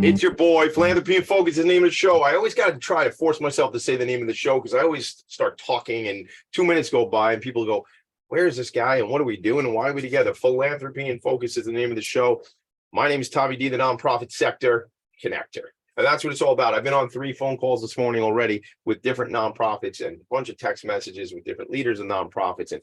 It's your boy, Philanthropy and Phocus is the name of the show. I always got to try to force myself to say the name of the show because I always start talking and 2 minutes go by and people go, where is this guy and what are we doing and why are we together? Philanthropy and Phocus is the name of the show. My name is Tommy D, the nonprofit sector connector. And that's what it's all about. I've been on 3 phone calls this morning already with different nonprofits and a bunch of text messages with different leaders of nonprofits. And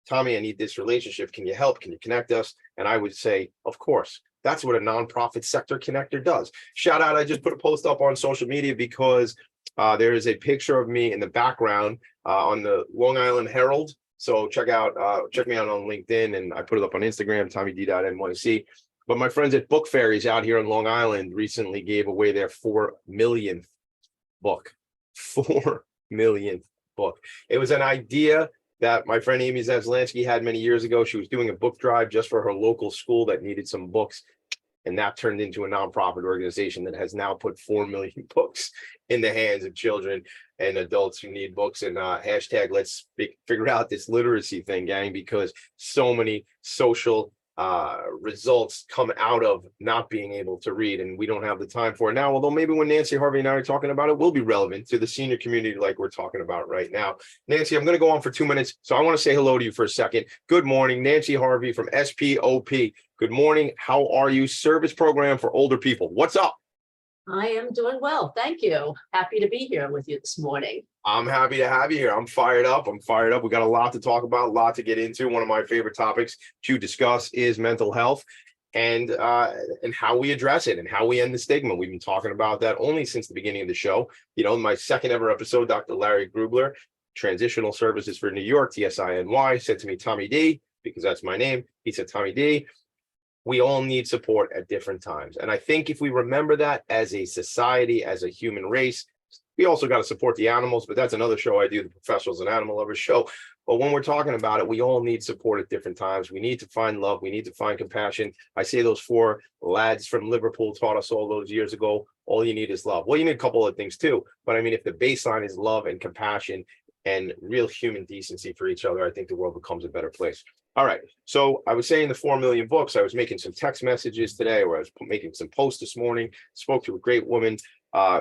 Tommy, I need this relationship. Can you help? Can you connect us? And I would say, of course. That's what a nonprofit sector connector does. Shout out, I just put a post up on social media because there is a picture of me in the background on the Long Island Herald. So check me out on LinkedIn, and I put it up on Instagram, TommyD.NYC. But my friends at Book Fairies out here in Long Island recently gave away their 4 millionth book. 4 millionth book. It was an idea that my friend Amy Zaslansky had many years ago. She was doing a book drive just for her local school that needed some books. And that turned into a nonprofit organization that has now put 4 million books in the hands of children and adults who need books. And hashtag let's figure out this literacy thing, gang, because so many social results come out of not being able to read, and we don't have the time for it now. Although maybe when Nancy, Harvey, and I are talking about it, will be relevant to the senior community like we're talking about right now. Nancy, I'm going to go on for 2 minutes, so I want to say hello to you for a second. Good morning, Nancy Harvey from SPOP. Good morning. How are you? Service program for older people. What's up? I am doing well. Thank you. Happy to be here with you this morning. I'm happy to have you here. I'm fired up. We got a lot to talk about, a lot to get into. One of my favorite topics to discuss is mental health and how we address it and how we end the stigma. We've been talking about that only since the beginning of the show. You know, my second ever episode, Dr. Larry Grubler, Transitional Services for New York, TSINY, said to me, Tommy D, because that's my name. He said, Tommy D, we all need support at different times. And I think if we remember that as a society, as a human race, we also got to support the animals, but that's another show I do, the Professionals and Animal Lovers show. But when we're talking about it, we all need support at different times. We need to find love. We need to find compassion. I say those 4 lads from Liverpool taught us all those years ago, all you need is love. Well, you need a couple of things too. But I mean, if the baseline is love and compassion and real human decency for each other, I think the world becomes a better place. All right. So I was saying the 4 million books. I was making some text messages today, or I was making some posts this morning. Spoke to a great woman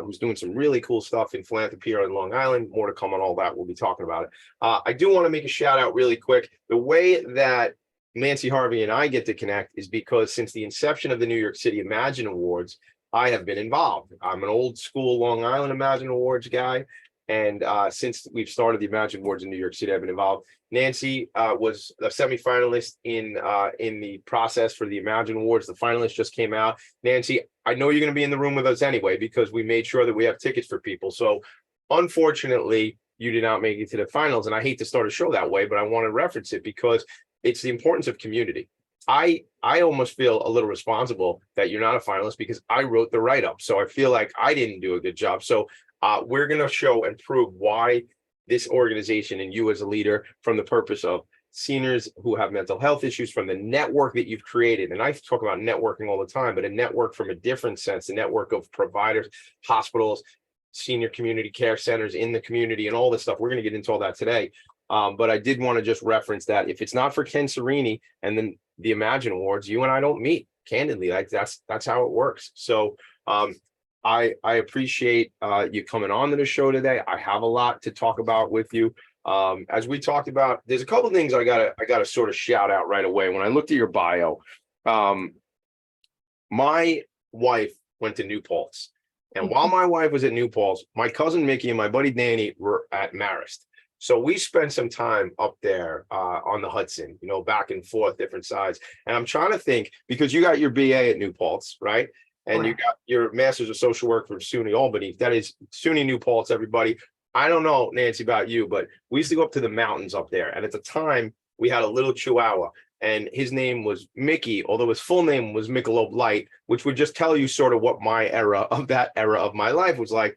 who's doing some really cool stuff in philanthropy here on Long Island. More to come on all that. We'll be talking about it. I do want to make a shout out really quick. The way that Nancy Harvey and I get to connect is because since the inception of the New York City Imagine Awards, I have been involved. I'm an old school Long Island Imagine Awards guy. And since we've started the Imagine Awards in New York City, I've been involved. Nancy was a semifinalist in the process for the Imagine Awards. The finalists just came out. Nancy, I know you're going to be in the room with us anyway, because we made sure that we have tickets for people. So unfortunately, you did not make it to the finals. And I hate to start a show that way, but I want to reference it because it's the importance of community. I almost feel a little responsible that you're not a finalist because I wrote the write-up. So I feel like I didn't do a good job. So we're going to show and prove why this organization and you as a leader, from the purpose of seniors who have mental health issues, from the network that you've created. And I talk about networking all the time, but a network from a different sense, a network of providers, hospitals, senior community care centers in the community, and all this stuff. We're going to get into all that today. But I did want to just reference that if it's not for Ken Serini and then the Imagine Awards, you and I don't meet, candidly. Like that's how it works. So I appreciate you coming on to the show today. I have a lot to talk about with you. As we talked about, there's a couple of things I gotta sort of shout out right away. When I looked at your bio, my wife went to New Paltz. And while my wife was at New Paltz, my cousin Mickey and my buddy Danny were at Marist. So we spent some time up there on the Hudson, you know, back and forth, different sides. And I'm trying to think, because you got your BA at New Paltz, right? And you got your master's of social work from SUNY Albany. That is SUNY New Paltz, everybody. I don't know, Nancy, about you, but we used to go up to the mountains up there. And at the time, we had a little Chihuahua. And his name was Mickey, although his full name was Michelob Light, which would just tell you sort of what my era of my life was like.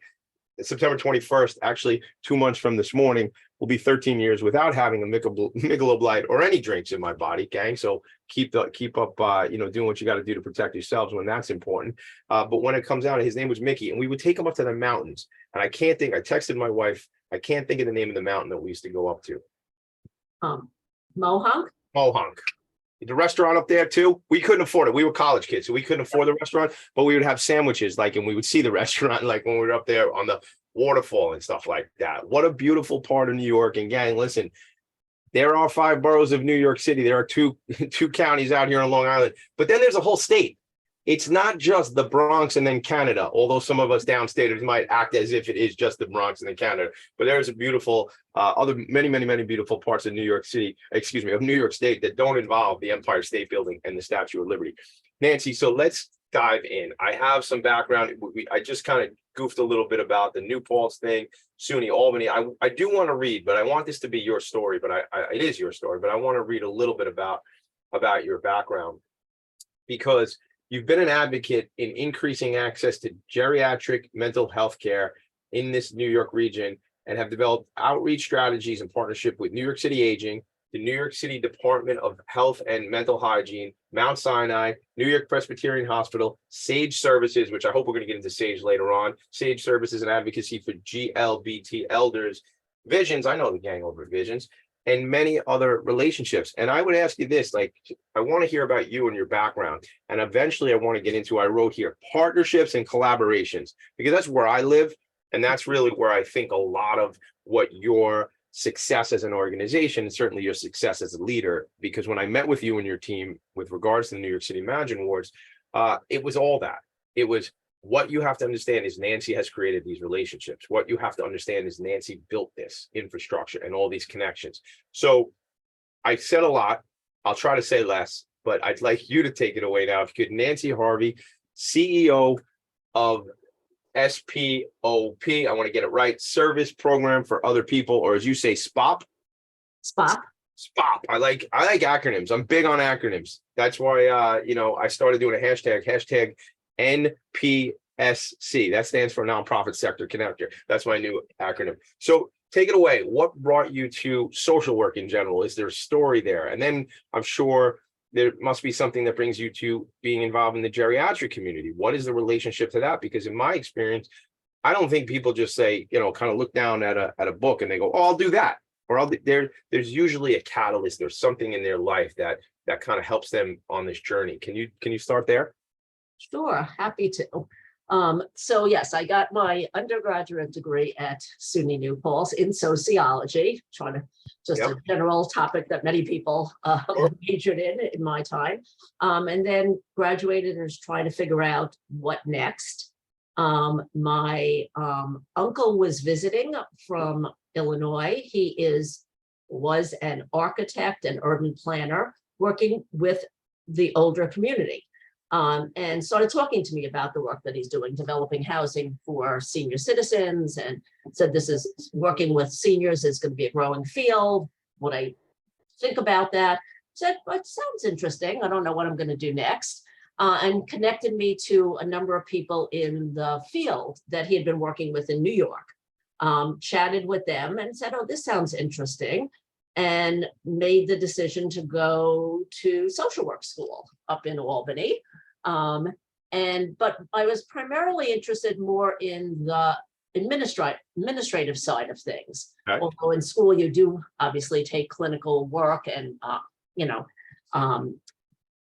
September 21st, actually 2 months from this morning, will be 13 years without having a Michelob Light or any drinks in my body, gang. So keep up, doing what you got to do to protect yourselves when that's important. But when it comes out, his name was Mickey, and we would take him up to the mountains. And I texted my wife, I can't think of the name of the mountain that we used to go up to. Mohonk? Mohonk. The restaurant up there too, we couldn't afford it. We were college kids, so we couldn't afford the restaurant, but we would have sandwiches, like, and we would see the restaurant, like when we were up there on the waterfall and stuff like that. What a beautiful part of New York. And gang, listen, there are 5 boroughs of New York City. There are two counties out here on Long Island, but then there's a whole state. It's not just the Bronx and then Canada, although some of us downstaters might act as if it is just the Bronx and then Canada. But there's a beautiful, many beautiful parts of New York City, excuse me, of New York State that don't involve the Empire State Building and the Statue of Liberty. Nancy, so let's dive in. I have some background. I just kind of goofed a little bit about the New Paltz thing, SUNY Albany. I do want to read, but I want this to be your story, but it is your story, but I want to read a little bit about your background, because you've been an advocate in increasing access to geriatric mental health care in this New York region, and have developed outreach strategies in partnership with New York City Aging, the New York City Department of Health and Mental Hygiene, Mount Sinai, New York Presbyterian Hospital, SAGE Services, which I hope we're going to get into SAGE later on, SAGE Services and Advocacy for GLBT Elders, Visions, I know the gang over Visions, and many other relationships. And I would ask you this, like, I want to hear about you and your background. And eventually I want to get into, I wrote here, partnerships and collaborations, because that's where I live. And that's really where I think a lot of what your success as an organization, and certainly your success as a leader, because when I met with you and your team with regards to the New York City Imagine Awards, it was all that. It was, what you have to understand is Nancy has created these relationships. What you have to understand is Nancy built this infrastructure and all these connections. So I said a lot. I'll try to say less, but I'd like you to take it away now. If you could, Nancy Harvey, CEO of SPOP. I want to get it right. Service Program for Other People, or as you say, SPOP. SPOP. SPOP. I like acronyms. I'm big on acronyms. That's why I started doing a hashtag NPSC. That stands for Nonprofit Sector Connector. That's my new acronym. So take it away. What brought you to social work in general? Is there a story there? And then I'm sure there must be something that brings you to being involved in the geriatric community. What is the relationship to that? Because in my experience, I don't think people just say, kind of look down at a book and they go, oh, I'll do that. Or there's usually a catalyst. There's something in their life that kind of helps them on this journey. Can you start there? Sure, happy to. So yes, I got my undergraduate degree at SUNY New Paltz in sociology, trying to just a general topic that many people majored in my time, and then graduated and was trying to figure out what next. My uncle was visiting from Illinois. He was an architect and urban planner working with the older community. And started talking to me about the work that he's doing, developing housing for senior citizens, and said, this is working with seniors is going to be a growing field. What I think about that? Said, well, it sounds interesting. I don't know what I'm going to do next. And connected me to a number of people in the field that he had been working with in New York. Chatted with them and said, oh, this sounds interesting. And made the decision to go to social work school up in Albany. But I was primarily interested more in the administrative side of things. Okay. Although in school you do obviously take clinical work and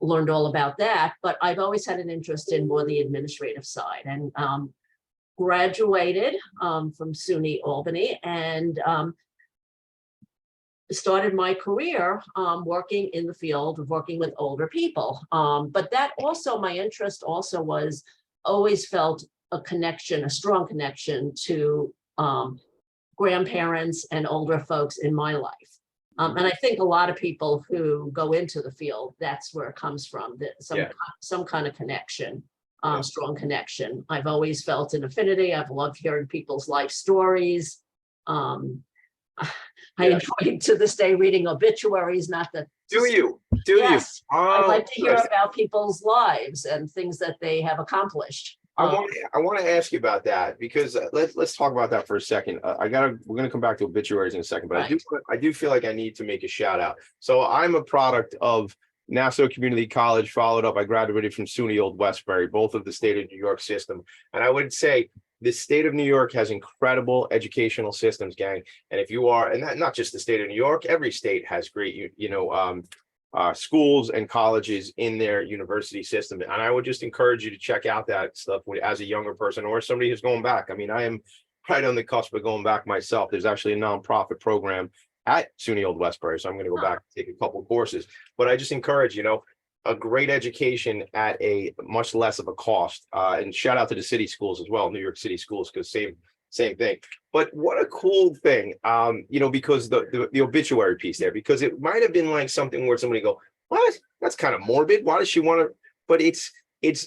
learned all about that, but I've always had an interest in more the administrative side, and graduated from SUNY Albany and started my career working in the field of working with older people. But that also, my interest also was always felt a strong connection to grandparents and older folks in my life. And I think a lot of people who go into the field, that's where it comes from, some kind of connection, strong connection. I've always felt an affinity. I've loved hearing people's life stories. I enjoy to this day reading obituaries, not that. Do you? Yes, Oh, I like to hear about people's lives and things that they have accomplished. I want to ask you about that, because let's talk about that for a second. We're going to come back to obituaries in a second, but right. I do feel like I need to make a shout out. So I'm a product of Nassau Community College, followed up. I graduated from SUNY Old Westbury, both of the state of New York system, and I would say the state of New York has incredible educational systems, gang. And if you are, and not just the state of New York, every state has great, schools and colleges in their university system. And I would just encourage you to check out that stuff as a younger person or somebody who's going back. I mean, I am right on the cusp of going back myself. There's actually a nonprofit program at SUNY Old Westbury, so I'm going to go back and take a couple of courses. But I just encourage, a great education at a much less of a cost. And shout out to the city schools as well, New York City schools, because same thing. But what a cool thing, because the obituary piece there, because it might have been like something where somebody go, what? That's kind of morbid. Why does she want to? But it's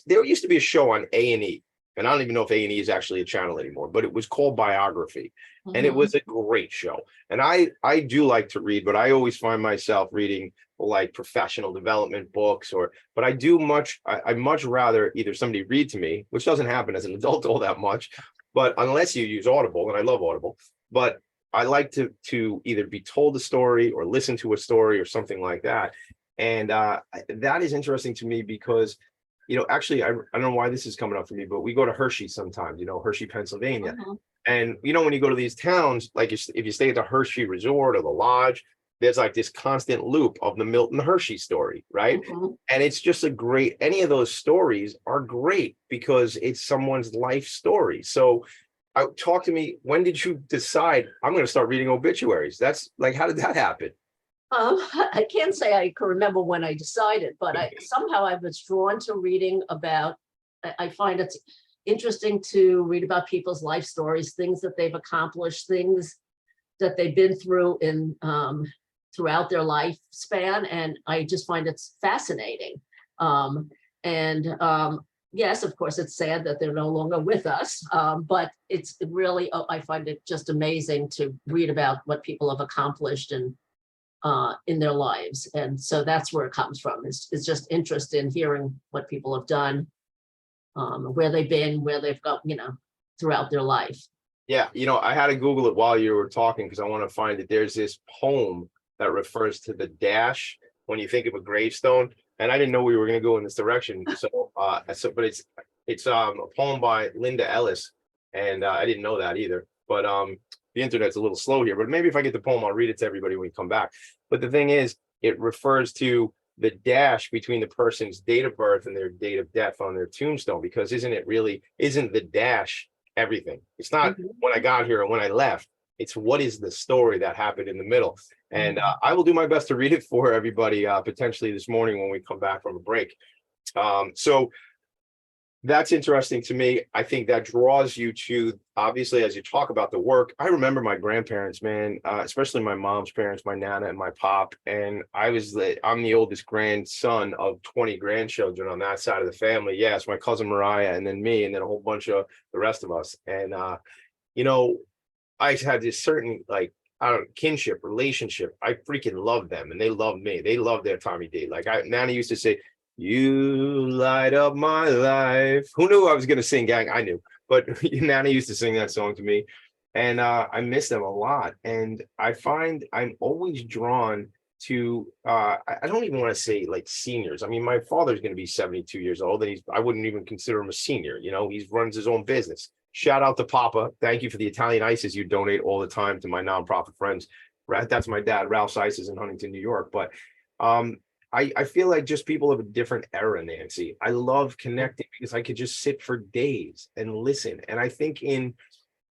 there used to be a show on A&E, and I don't even know if A&E is actually a channel anymore, but it was called Biography. And it was a great show. And I do like to read, but I always find myself reading like professional development books but I much rather either somebody read to me, which doesn't happen as an adult all that much, but unless you use Audible, and I love Audible, but I like to either be told a story or listen to a story or something like that. And that is interesting to me because, actually, I don't know why this is coming up for me, but we go to Hershey sometimes, Hershey, Pennsylvania. And, when you go to these towns, like if you stay at the Hershey Resort or the Lodge, there's like this constant loop of the Milton Hershey story, right? And it's just any of those stories are great because it's someone's life story. So talk to me, when did you decide I'm going to start reading obituaries? That's like, how did that happen? I can't say I can remember when I decided, but somehow I was drawn to reading about, I find it's interesting to read about people's life stories, things that they've accomplished, things that they've been through throughout their lifespan. And I just find it's fascinating. Yes, of course, it's sad that they're no longer with us, but it's really, I find it just amazing to read about what people have accomplished and in their lives. And so that's where it comes from. It's just interest in hearing what people have done, where they've been, where they've got, throughout their life. Yeah, I had to Google it while you were talking because I want to find that there's this poem that refers to the dash when you think of a gravestone. And I didn't know we were going to go in this direction. But it's a poem by Linda Ellis, and I didn't know that either. But the internet's a little slow here. But maybe if I get the poem, I'll read it to everybody when we come back. But the thing is, it refers to the dash between the person's date of birth and their date of death on their tombstone, because isn't the dash everything? It's not when I got here or when I left. It's what is the story that happened in the middle. And I will do my best to read it for everybody potentially this morning when we come back from a break. So that's interesting to me. I think that draws you to, obviously, as you talk about the work. I remember my grandparents, man, especially my mom's parents, my nana and my pop. And I'm the oldest grandson of 20 grandchildren on that side of the family. Yes, my cousin Mariah, and then me, and then a whole bunch of the rest of us. And I had this certain kinship relationship. I freaking loved them, and they loved me. They loved their Tommy D. Nana used to say, "You light up my life." Who knew I was going to sing, gang? I knew, but Nana used to sing that song to me, and I miss them a lot. And I find I'm always drawn to. I don't even want to say like seniors. I mean, my father's going to be 72 years old, and I wouldn't even consider him a senior. He runs his own business. Shout out to Papa. Thank you for the Italian ices you donate all the time to my nonprofit friends. That's my dad, Ralph's Ices in Huntington, New York. But I feel like just people of a different era, Nancy. I love connecting because I could just sit for days and listen. And I think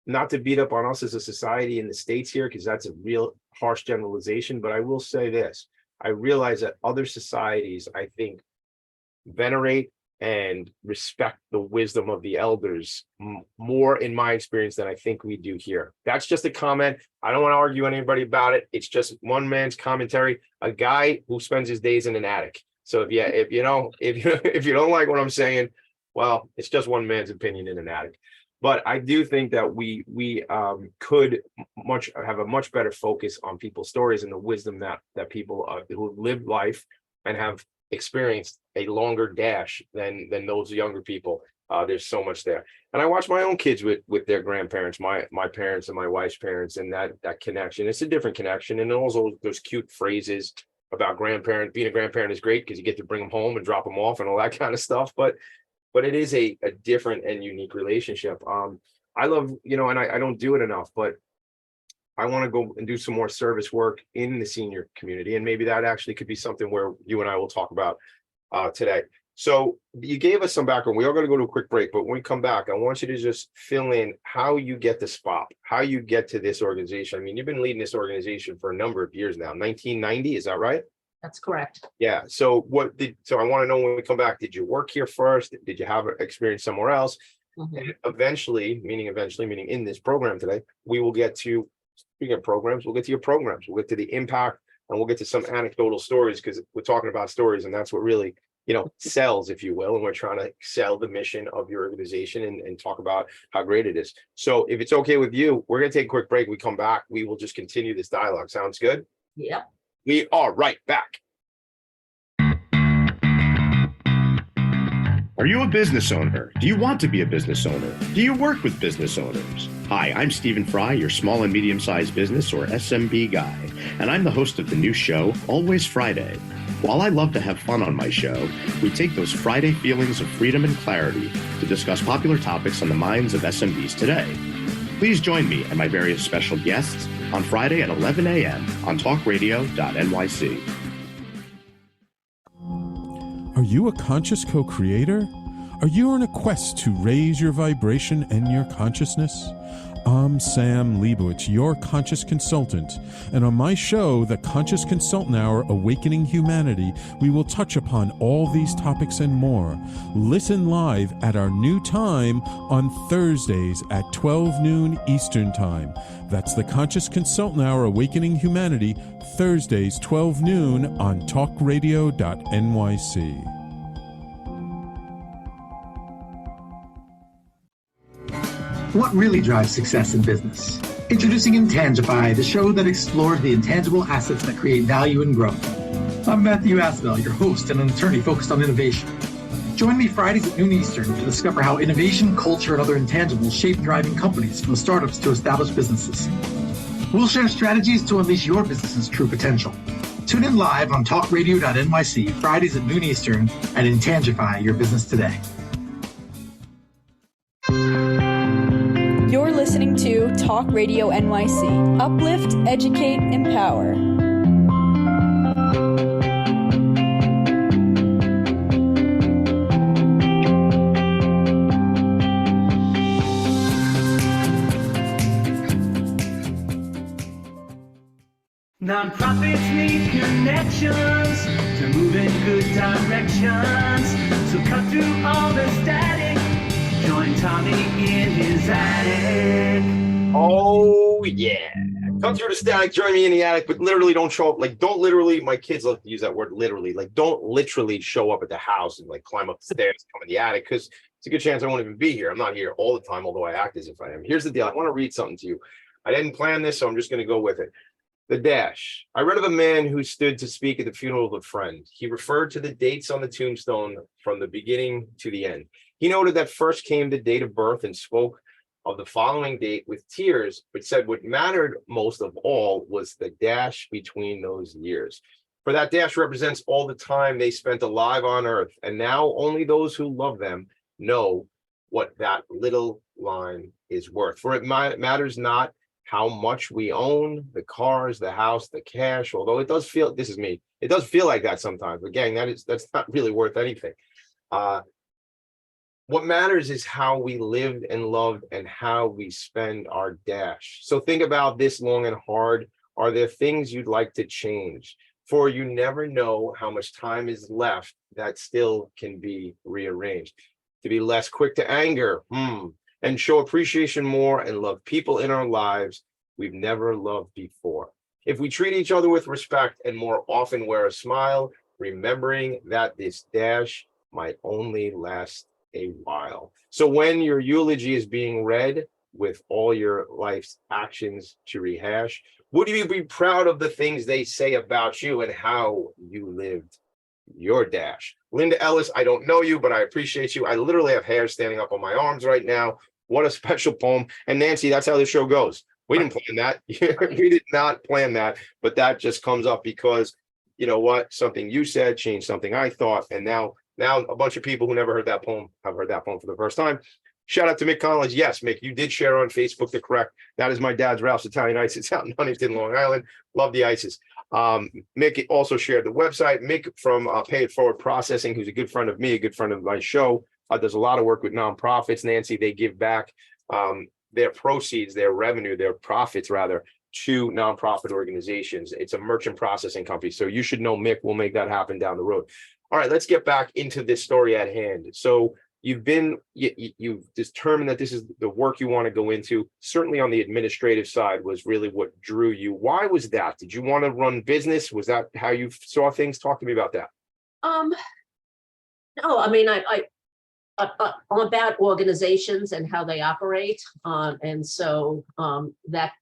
not to beat up on us as a society in the States here, because that's a real harsh generalization, but I will say this. I realize that other societies, I think, venerate and respect the wisdom of the elders more, in my experience, than I think we do here. That's just a comment. I don't want to argue anybody about it. It's just one man's commentary, a guy who spends his days in an attic. So if you don't like what I'm saying, well, it's just one man's opinion in an attic. But I do think that we could have a much better focus on people's stories and the wisdom that people who live life and have experienced a longer dash than those younger people. There's so much there. And I watch my own kids with their grandparents, my parents and my wife's parents, and that connection. It's a different connection. And also those cute phrases about being a grandparent is great because you get to bring them home and drop them off and all that kind of stuff. But it is a different and unique relationship. I love, and I don't do it enough, but I want to go and do some more service work in the senior community. And maybe that actually could be something where you and I will talk about today. So you gave us some background. We are going to go to a quick break, but when we come back, I want you to just fill in how you get to SPOP, how you get to this organization. I mean, you've been leading this organization for a number of years now, 1990, is that right? That's correct. Yeah. So so I want to know when we come back, did you work here first? Did you have experience somewhere else? Mhm. And eventually, meaning in this program today, we will get to, speaking of programs, we'll get to your programs, we'll get to the impact, and we'll get to some anecdotal stories, because we're talking about stories, and that's what really, sells, if you will. And we're trying to sell the mission of your organization and talk about how great it is. So if it's okay with you, we're going to take a quick break. We come back, we will just continue this dialogue. Sounds good? Yep. We are right back. Are you a business owner? Do you want to be a business owner? Do you work with business owners? Hi, I'm Stephen Fry, your small and medium-sized business, or SMB guy, and I'm the host of the new show, Always Friday. While I love to have fun on my show, we take those Friday feelings of freedom and clarity to discuss popular topics on the minds of SMBs today. Please join me and my various special guests on Friday at 11 a.m. on talkradio.nyc. Are you a conscious co-creator? Are you on a quest to raise your vibration and your consciousness? I'm Sam Leibowitz, your conscious consultant, and on my show, The Conscious Consultant Hour, Awakening Humanity, we will touch upon all these topics and more. Listen live at our new time on Thursdays at 12 noon Eastern Time. That's The Conscious Consultant Hour, Awakening Humanity, Thursdays 12 noon on talkradio.nyc. What really drives success in business? Introducing Intangify, the show that explores the intangible assets that create value and growth. I'm Matthew Asbell, your host and an attorney focused on innovation. Join me Fridays at noon Eastern to discover how innovation, culture, and other intangibles shape thriving companies, from startups to established businesses. We'll share strategies to unleash your business's true potential. Tune in live on talkradio.nyc Fridays at noon Eastern and Intangify your business today. You're listening to Talk Radio NYC. Uplift, educate, empower. Nonprofits need connections to move in good directions. So cut through all the static. Join Tommy in his attic. Oh yeah. Come through the static, join me in the attic, but literally don't show up. Like, don't literally, my kids love to use that word literally. Like, don't literally show up at the house and like climb up the stairs, come in the attic, because it's a good chance I won't even be here. I'm not here all the time, although I act as if I am. Here's the deal. I want to read something to you. I didn't plan this, so I'm just going to go with it. The dash. I read of a man who stood to speak at the funeral of a friend. He referred to the dates on the tombstone from the beginning to the end. He noted that first came the date of birth and spoke of the following date with tears, but said what mattered most of all was the dash between those years. For that dash represents all the time they spent alive on earth, and now only those who love them know what that little line is worth. For it matters not how much we own, the cars, the house, the cash, although it does feel, this is me, it does feel like that sometimes, but gang, that's not really worth anything. What matters is how we lived and loved and how we spend our dash. So think about this long and hard. Are there things you'd like to change? For you never know how much time is left that still can be rearranged. To be less quick to anger, and show appreciation more and love people in our lives we've never loved before. If we treat each other with respect and more often wear a smile, remembering that this dash might only last a while. So when your eulogy is being read with all your life's actions to rehash, would you be proud of the things they say about you and how you lived your dash? Linda Ellis, I don't know you, but I appreciate you. I literally have hair standing up on my arms right now. What a special poem. And Nancy, that's how the show goes. We didn't plan that. We did not plan that, but that just comes up because, you know what, something you said changed something I thought, and now a bunch of people who never heard that poem have heard that poem for the first time. Shout out to Mick Collins. Yes, Mick, you did share on Facebook the correct. That is my dad's Ralph's Italian Ices out in Huntington, Long Island. Love the ices. Mick also shared the website. Mick from Pay It Forward Processing, who's a good friend of me, a good friend of my show, does a lot of work with nonprofits. Nancy, they give back their proceeds, their revenue, their profits rather, to nonprofit organizations. It's a merchant processing company. So you should know Mick. We'll make that happen down the road. All right, let's get back into this story at hand. So you've determined that this is the work you want to go into. Certainly on the administrative side was really what drew you. Why was that? Did you want to run business? Was that how you saw things? Talk to me about that. No, I mean, I'm about organizations and how they operate. And so that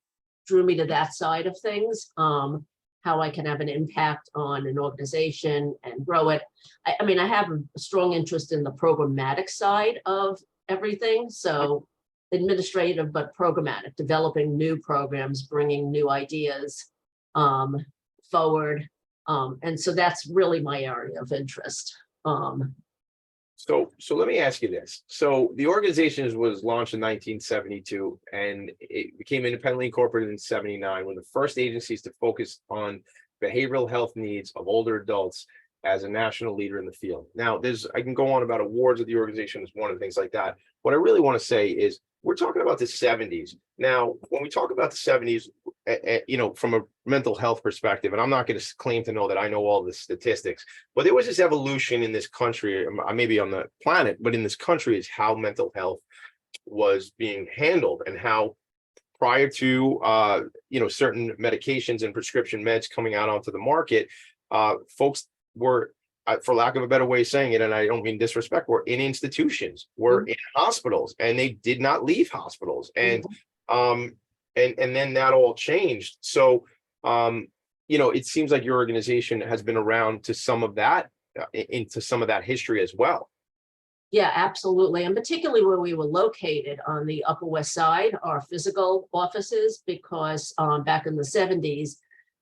drew me to that side of things, how I can have an impact on an organization and grow it. I mean, I have a strong interest in the programmatic side of everything. So administrative, but programmatic, developing new programs, bringing new ideas forward. And so that's really my area of interest. So let me ask you this. So the organization was launched in 1972 and it became independently incorporated in 79, one of the first agencies to focus on behavioral health needs of older adults as a national leader in the field. Now, I can go on about awards of the organization as one of the things like that. What I really want to say is we're talking about the 70s. Now, when we talk about the 70s, from a mental health perspective, and I'm not going to claim to know that I know all the statistics, but there was this evolution in this country, maybe on the planet, but in this country is how mental health was being handled and how prior to, certain medications and prescription meds coming out onto the market, folks were, for lack of a better way of saying it, and I don't mean disrespect, were in institutions, were in hospitals, and they did not leave hospitals. And and then that all changed. So it seems like your organization has been around to some of that, into some of that history as well. Yeah, absolutely. And particularly where we were located on the Upper West Side, our physical offices, because back in the 70s,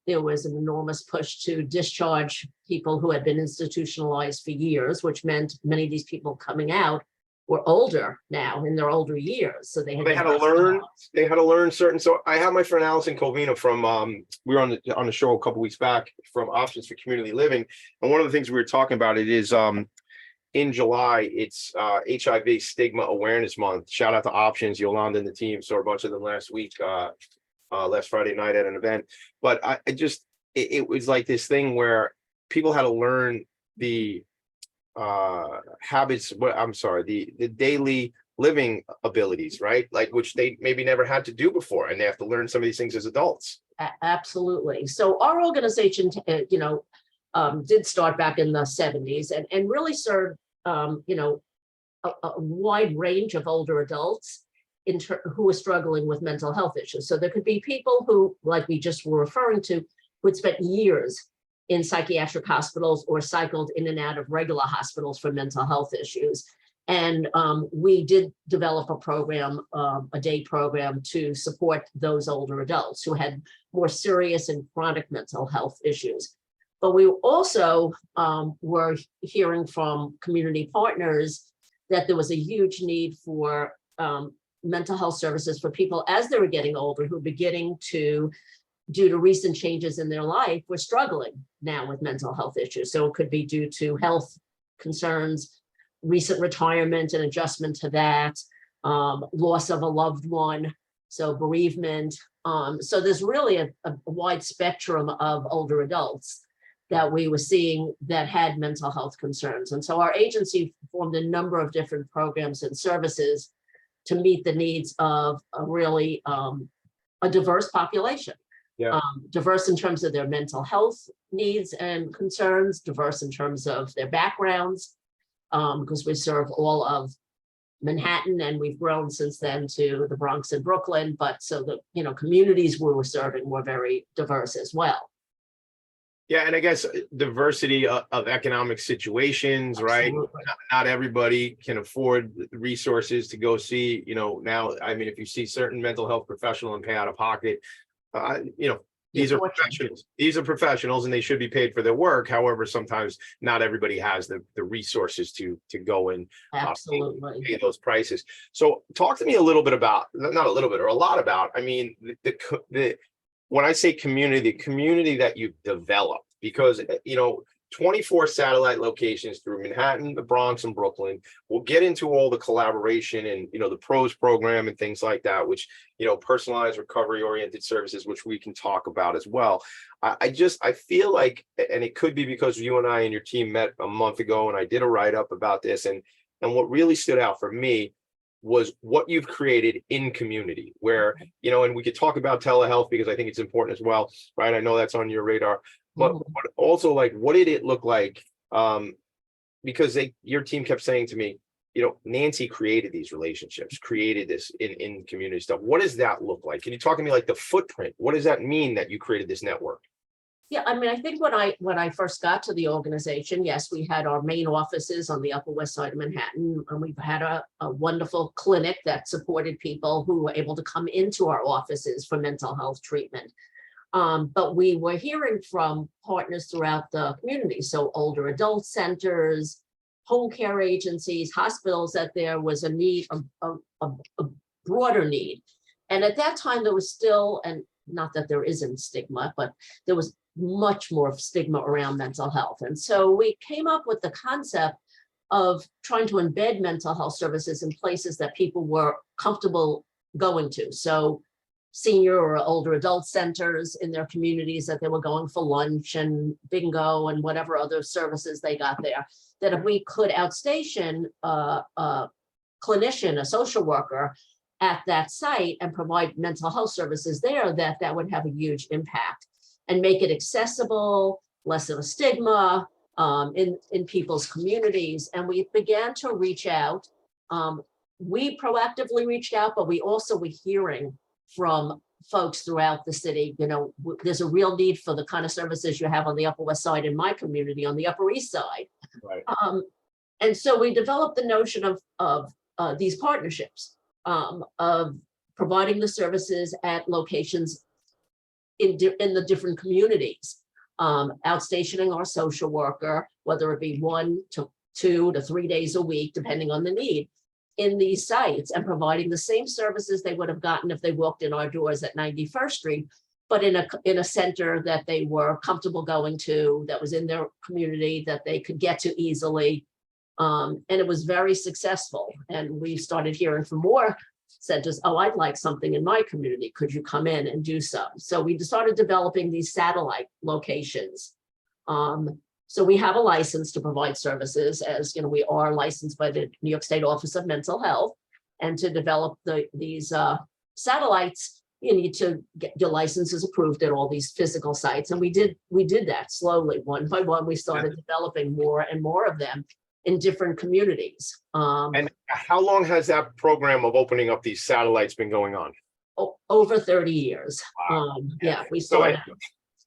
there was an enormous push to discharge people who had been institutionalized for years, which meant many of these people coming out were older now, in their older years. So they had to learn certain. So I have my friend Allison Covino from we were on the show a couple weeks back from Options for Community Living, and one of the things we were talking about it is in July, it's HIV Stigma Awareness Month. Shout out to Options, Yolanda and the team. Saw a bunch of them last week, last Friday night at an event. But it was like this thing where people had to learn the habits. The daily living abilities, right? Like which they maybe never had to do before, and they have to learn some of these things as adults. Absolutely. So our organization, did start back in the 70s and really served, a wide range of older adults who were struggling with mental health issues. So there could be people who, like we just were referring to, who had spent years in psychiatric hospitals or cycled in and out of regular hospitals for mental health issues. And we did develop a program, a day program, to support those older adults who had more serious and chronic mental health issues. But we also were hearing from community partners that there was a huge need for mental health services for people as they were getting older, who were beginning to, due to recent changes in their life, were struggling now with mental health issues. So it could be due to health concerns, recent retirement and adjustment to that, loss of a loved one, so bereavement. So there's really a wide spectrum of older adults that we were seeing that had mental health concerns. And so our agency formed a number of different programs and services to meet the needs of a really a diverse population. Yeah. Diverse in terms of their mental health needs and concerns, diverse in terms of their backgrounds, because we serve all of Manhattan, and we've grown since then to the Bronx and Brooklyn. But so the communities we were serving were very diverse as well. Yeah, and I guess diversity of economic situations, right? Not everybody can afford the resources to go see, now, I mean, if you see certain mental health professional and pay out of pocket, These You're are fortunate. professionals. These are professionals and they should be paid for their work. However, sometimes not everybody has the resources to go and Absolutely. pay those prices. So talk to me a little bit about, not a little bit, or a lot about, I mean, the when I say community, the community that you've developed, because, 24 satellite locations through Manhattan, the Bronx, and Brooklyn. We'll get into all the collaboration and, the PROS program and things like that, which, personalized recovery oriented services, which we can talk about as well. I feel like, and it could be because you and I and your team met a month ago and I did a write-up about this. And what really stood out for me was what you've created in community where, and we could talk about telehealth because I think it's important as well, right? I know that's on your radar. But also, like, what did it look like? Because your team kept saying to me, Nancy created these relationships, created this in community stuff. What does that look like? Can you talk to me like the footprint? What does that mean that you created this network? Yeah, I mean, I think when I first got to the organization, yes, we had our main offices on the Upper West Side of Manhattan, and we've had a wonderful clinic that supported people who were able to come into our offices for mental health treatment. But we were hearing from partners throughout the community, so older adult centers, home care agencies, hospitals, that there was a need, a broader need. And at that time, there was still, and not that there isn't stigma, but there was much more stigma around mental health. And so we came up with the concept of trying to embed mental health services in places that people were comfortable going to. So senior or older adult centers in their communities that they were going for lunch and bingo and whatever other services they got there, that if we could outstation a clinician, a social worker at that site and provide mental health services there, that would have a huge impact and make it accessible, less of a stigma in people's communities. And we began to reach out. We proactively reached out, but we also were hearing from folks throughout the city. There's a real need for the kind of services you have on the Upper West Side in my community, on the Upper East Side. Right. And so we developed the notion of these partnerships, of providing the services at locations in the different communities, outstationing our social worker, whether it be 1 to 2 to 3 days a week, depending on the need, in these sites, and providing the same services they would have gotten if they walked in our doors at 91st Street, but in a center that they were comfortable going to, that was in their community, that they could get to easily. And it was very successful. And we started hearing from more centers, oh, I'd like something in my community. Could you come in and do some? So we started developing these satellite locations. So we have a license to provide services, as we are licensed by the New York State Office of Mental Health. And to develop these satellites, you need to get your licenses approved at all these physical sites. And we did that slowly, one by one. We started developing more and more of them in different communities. And how long has that program of opening up these satellites been going on? Over 30 years. Wow. Yeah, we started.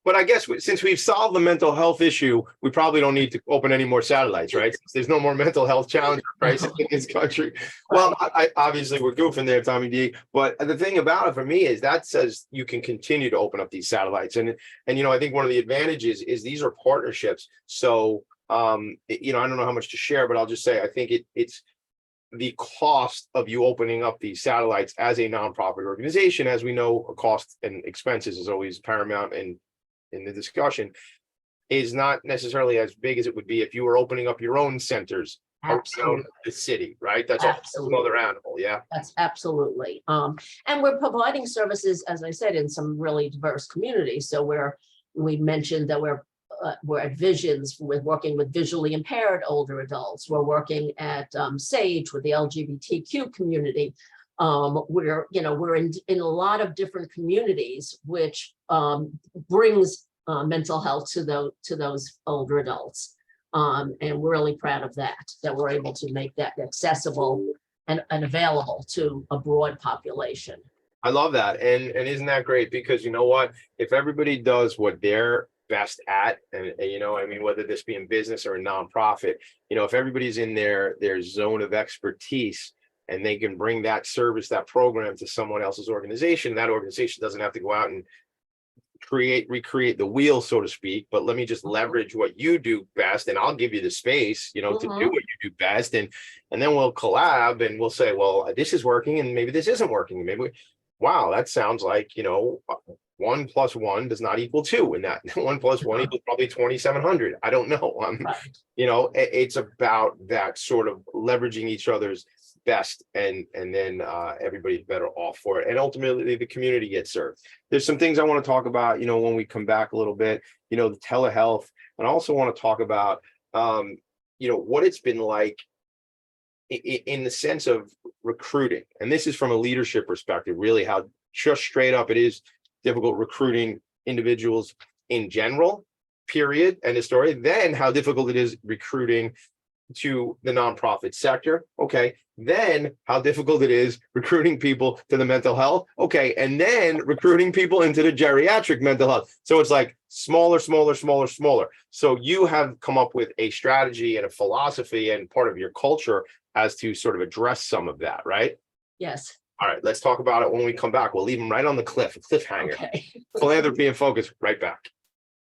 But I guess since we've solved the mental health issue, we probably don't need to open any more satellites, right? There's no more mental health challenge crisis in this country. Well, I obviously we're goofing there, Tommy D. But the thing about it for me is that says you can continue to open up these satellites, and I think one of the advantages is these are partnerships. So I don't know how much to share, but I'll just say I think it's the cost of you opening up these satellites as a nonprofit organization. As we know, cost and expenses is always paramount in the discussion, is not necessarily as big as it would be if you were opening up your own centers around the city, right? That's another animal. Yeah, that's absolutely. And we're providing services, as I said, in some really diverse communities. So we mentioned that we're at Visions with working with visually impaired older adults. We're working at SAGE with the LGBTQ community. We're in a lot of different communities, which brings mental health to those older adults. And we're really proud of that we're able to make that accessible and available to a broad population. I love that. And isn't that great? Because you know what, if everybody does what they're best at, and whether this be in business or a nonprofit, if everybody's in their zone of expertise, and they can bring that service, that program to someone else's organization, that organization doesn't have to go out and recreate the wheel, so to speak, but let me just leverage what you do best, and I'll give you the space, to do what you do best, and then we'll collab and we'll say, well, this is working and maybe this isn't working. Maybe, wow, that sounds like, 1 + 1 does not equal 2, and that 1 + 1 equals probably 2,700. I don't know. It's about that sort of leveraging each other's best, and then everybody's better off for it, and ultimately the community gets served. There's some things I want to talk about when we come back a little bit, the telehealth, and I also want to talk about what it's been like in the sense of recruiting, and this is from a leadership perspective, really how just straight up it is difficult recruiting individuals in general, period, end of story. Then how difficult it is recruiting to the nonprofit sector. Okay. Then how difficult it is recruiting people to the mental health. Okay. And then recruiting people into the geriatric mental health. So it's like smaller. So you have come up with a strategy and a philosophy and part of your culture as to sort of address some of that, right? Yes. All right. Let's talk about it when we come back. We'll leave them right on the cliffhanger. Okay. Philanthropy and Focus, right back.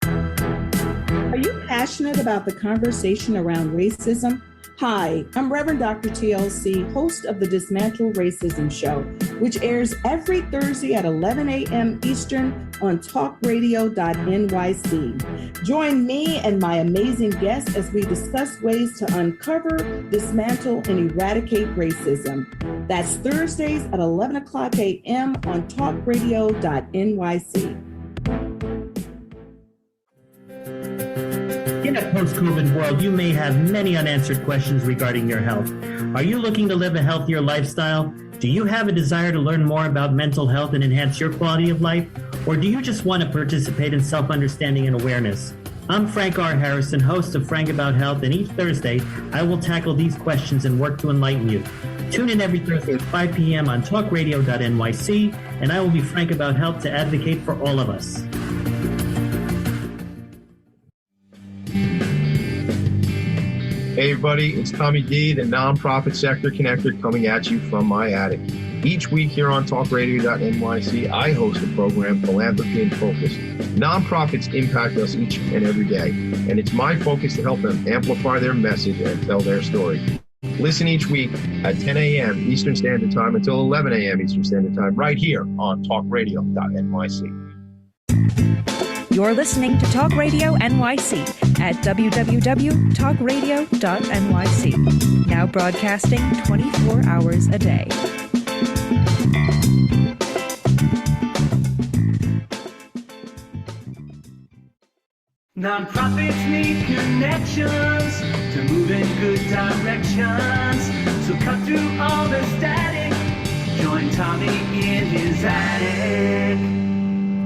Are you passionate about the conversation around racism? Hi, I'm Reverend Dr. TLC, host of the Dismantle Racism Show, which airs every Thursday at 11 a.m. Eastern on talkradio.nyc. Join me and my amazing guests as we discuss ways to uncover, dismantle, and eradicate racism. That's Thursdays at 11 o'clock a.m. on talkradio.nyc. In a post-COVID world, you may have many unanswered questions regarding your health. Are you looking to live a healthier lifestyle? Do you have a desire to learn more about mental health and enhance your quality of life? Or do you just want to participate in self-understanding and awareness? I'm Frank R. Harrison, host of Frank About Health, and each Thursday, I will tackle these questions and work to enlighten you. Tune in every Thursday at 5 p.m. on talkradio.nyc, and I will be frank about health to advocate for all of us. Hey everybody, it's Tommy D, the nonprofit sector connector, coming at you from my attic. Each week here on talkradio.nyc, I host the program Philanthropy and Focus. Nonprofits impact us each and every day, and it's my focus to help them amplify their message and tell their story. Listen each week at 10 a.m. Eastern Standard Time until 11 a.m. Eastern Standard Time, right here on talkradio.nyc. You're listening to Talk Radio NYC at www.talkradio.nyc. Now broadcasting 24 hours a day. Nonprofits need connections to move in good directions. So cut through all the static. Join Tommy in his attic.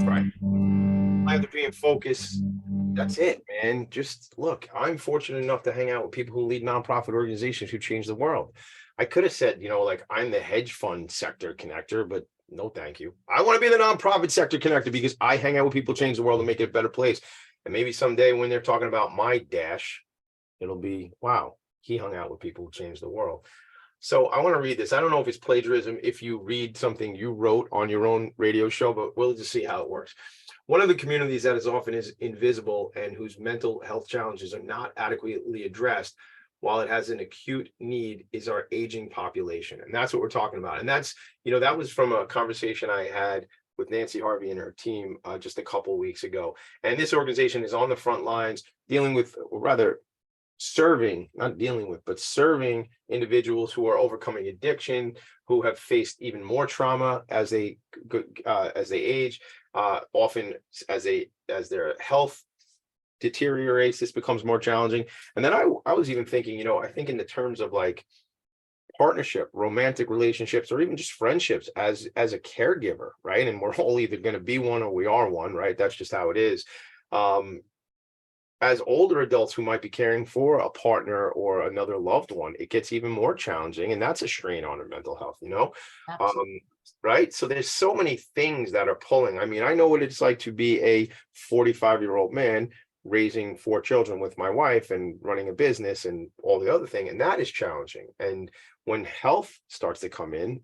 Right. Philanthropy and Focus. That's it, man. Just look, I'm fortunate enough to hang out with people who lead nonprofit organizations who change the world. I could have said, I'm the hedge fund sector connector, but no, thank you. I want to be the nonprofit sector connector because I hang out with people who change the world and make it a better place. And maybe someday when they're talking about my dash, it'll be, wow, he hung out with people who changed the world. So I want to read this. I don't know if it's plagiarism if you read something you wrote on your own radio show, but we'll just see how it works. One of the communities that is often invisible and whose mental health challenges are not adequately addressed while it has an acute need is our aging population. And that's what we're talking about. And that's, that was from a conversation I had with Nancy Harvey and her team just a couple of weeks ago. And this organization is on the front lines dealing with, or rather serving individuals who are overcoming addiction, who have faced even more trauma as they age, often as their health deteriorates, this becomes more challenging. And then I was even thinking, I think in the terms of like partnership, romantic relationships, or even just friendships as a caregiver, right? And we're all either going to be one or we are one, right? That's just how it is. As older adults who might be caring for a partner or another loved one, it gets even more challenging, and that's a strain on our mental health, right? So there's so many things that are pulling. I mean, I know what it's like to be a 45-year-old man raising 4 children with my wife and running a business and all the other thing, and that is challenging. And when health starts to come in,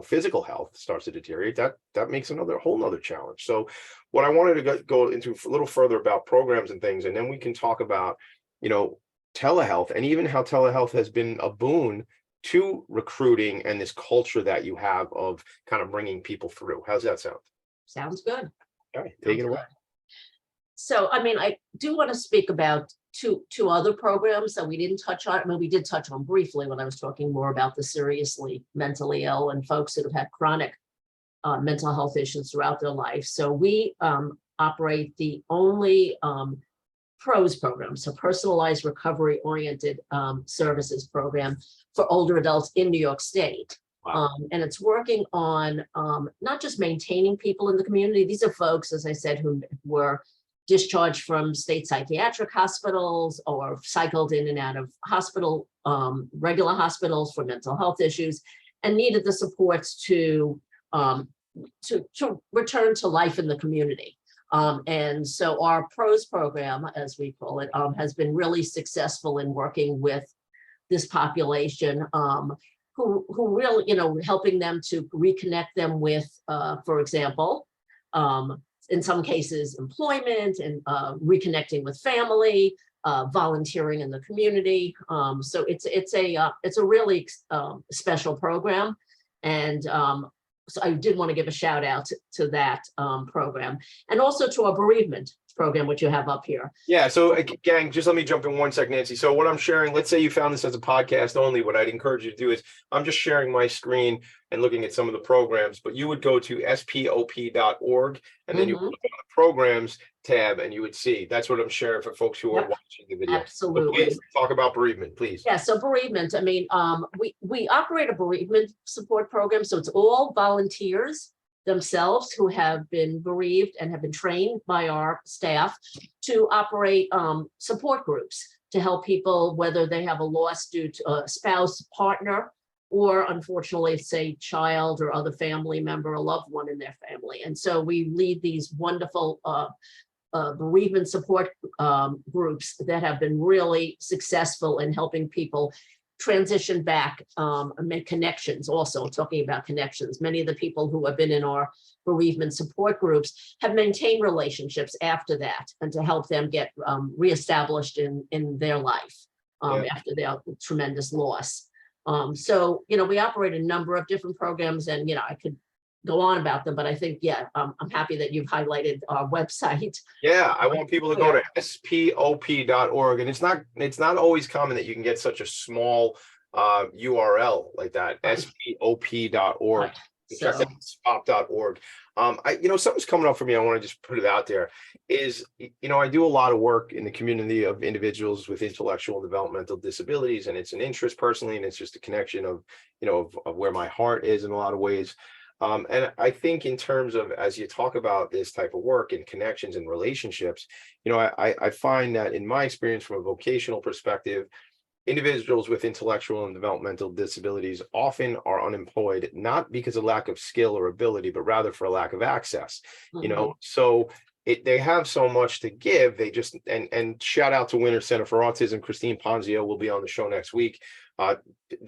physical health starts to deteriorate, that makes a whole nother challenge. So what I wanted to go into a little further about programs and things, and then we can talk about, telehealth, and even how telehealth has been a boon to recruiting and this culture that you have of kind of bringing people through. How's that sound? Sounds good. All right, take it away. So, I do want to speak about two other programs that we didn't touch on. We did touch on briefly when I was talking more about the seriously mentally ill and folks that have had chronic mental health issues throughout their life. So we operate the only PROS program, so personalized recovery oriented services program for older adults in New York State. Wow. And it's working on not just maintaining people in the community. These are folks, as I said, who were discharged from state psychiatric hospitals or cycled in and out of hospital, regular hospitals for mental health issues, and needed the supports to return to life in the community. And so our PROS program, as we call it, has been really successful in working with this population, who really, helping them to reconnect them with, for example, in some cases, employment and reconnecting with family, volunteering in the community. So it's a really special program, and so I did want to give a shout out to that program, and also to our bereavement program, which you have up here. Yeah. So gang, just let me jump in 1 second, Nancy. So what I'm sharing, let's say you found this as a podcast only, what I'd encourage you to do is I'm just sharing my screen and looking at some of the programs, but you would go to spop.org and then you would look on the programs tab and you would see. That's what I'm sharing for folks who are watching the video. Absolutely. So please talk about bereavement, please. Yeah, so bereavement, we operate a bereavement support program, so it's all volunteers themselves who have been bereaved and have been trained by our staff to operate support groups to help people, whether they have a loss due to a spouse, partner, or unfortunately, say, child or other family member, a loved one in their family. And so we lead these wonderful bereavement support groups that have been really successful in helping people transition back and make connections. Also talking about connections, many of the people who have been in our bereavement support groups have maintained relationships after that, and to help them get reestablished in their life after their tremendous loss. So we operate a number of different programs, and I could go on about them, but I think, I'm happy that you've highlighted our website. Yeah, I want people to go to spop.org, and it's not always common that you can get such a small URL like that. spop.org. Right. Check out spop.org. Something's coming up for me. I want to just put it out there is, I do a lot of work in the community of individuals with intellectual and developmental disabilities, and it's an interest personally, and it's just a connection of where my heart is in a lot of ways. And I think in terms of, as you talk about this type of work and connections and relationships, I find that in my experience from a vocational perspective, individuals with intellectual and developmental disabilities often are unemployed, not because of lack of skill or ability, but rather for a lack of access, so they have so much to give. They just, and shout out to Winter Center for Autism. Christine Ponzio will be on the show next week. I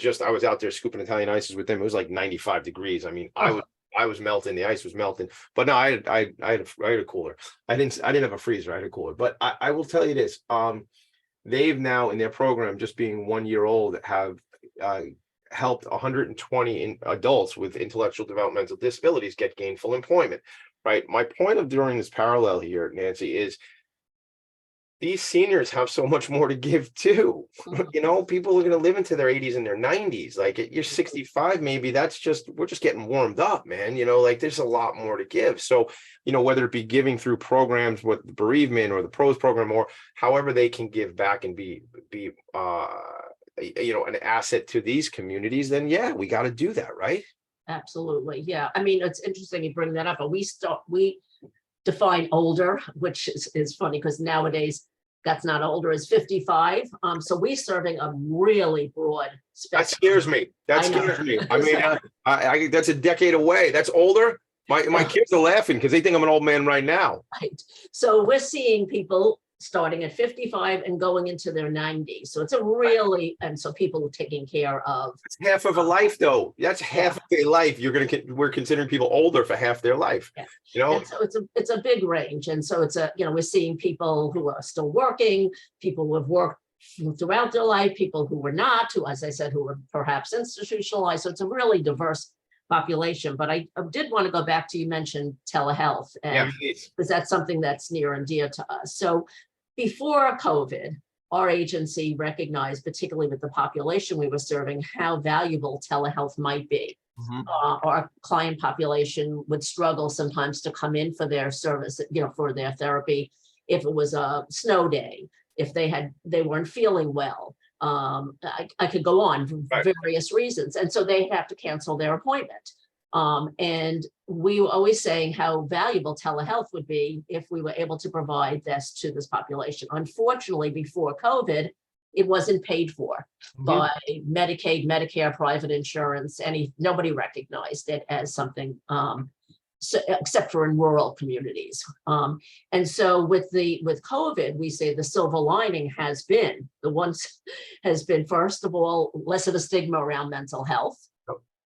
was out there scooping Italian ices with them. It was like 95 degrees. I mean, I was melting. The ice was melting. But no, I had a cooler. I didn't have a freezer. I had a cooler. But I will tell you this. They've now, in their program, just being 1 year old, have helped 120 adults with intellectual developmental disabilities get gainful employment. Right. My point of drawing this parallel here, Nancy, is these seniors have so much more to give too. People are going to live into their 80s and their 90s. Like at year 65, maybe we're just getting warmed up, man. There's a lot more to give. So, whether it be giving through programs with the bereavement or the PROS program, or however they can give back and be an asset to these communities, then we got to do that, right? Absolutely. Yeah. It's interesting you bring that up, but we define older, which is funny because nowadays that's not older as 55. So we're serving a really broad spectrum. That scares me. I that's a decade away. That's older. My kids are laughing because they think I'm an old man right now. Right. So we're seeing people starting at 55 and going into their 90s. So it's a really, and so people are taking care of. It's half of a life, though. That's half of a life. We're considering people older for half their life. Yeah. You know, and so it's a big range, and so it's we're seeing people who are still working, people who have worked throughout their life, people who were not, who, as I said, who were perhaps institutionalized. So it's a really diverse population. But I did want to go back to, you mentioned telehealth, and because that's something that's near and dear to us. So before COVID, our agency recognized, particularly with the population we were serving, how valuable telehealth might be. Our client population would struggle sometimes to come in for their service, for their therapy, if it was a snow day, if they weren't feeling well. I could go on for various reasons. And so they have to cancel their appointment. And we were always saying how valuable telehealth would be if we were able to provide this to this population. Unfortunately, before COVID, it wasn't paid for by Medicaid, Medicare, private insurance. Nobody recognized it as something, except for in rural communities. And so with COVID, we say the silver lining has been, first of all, less of a stigma around mental health.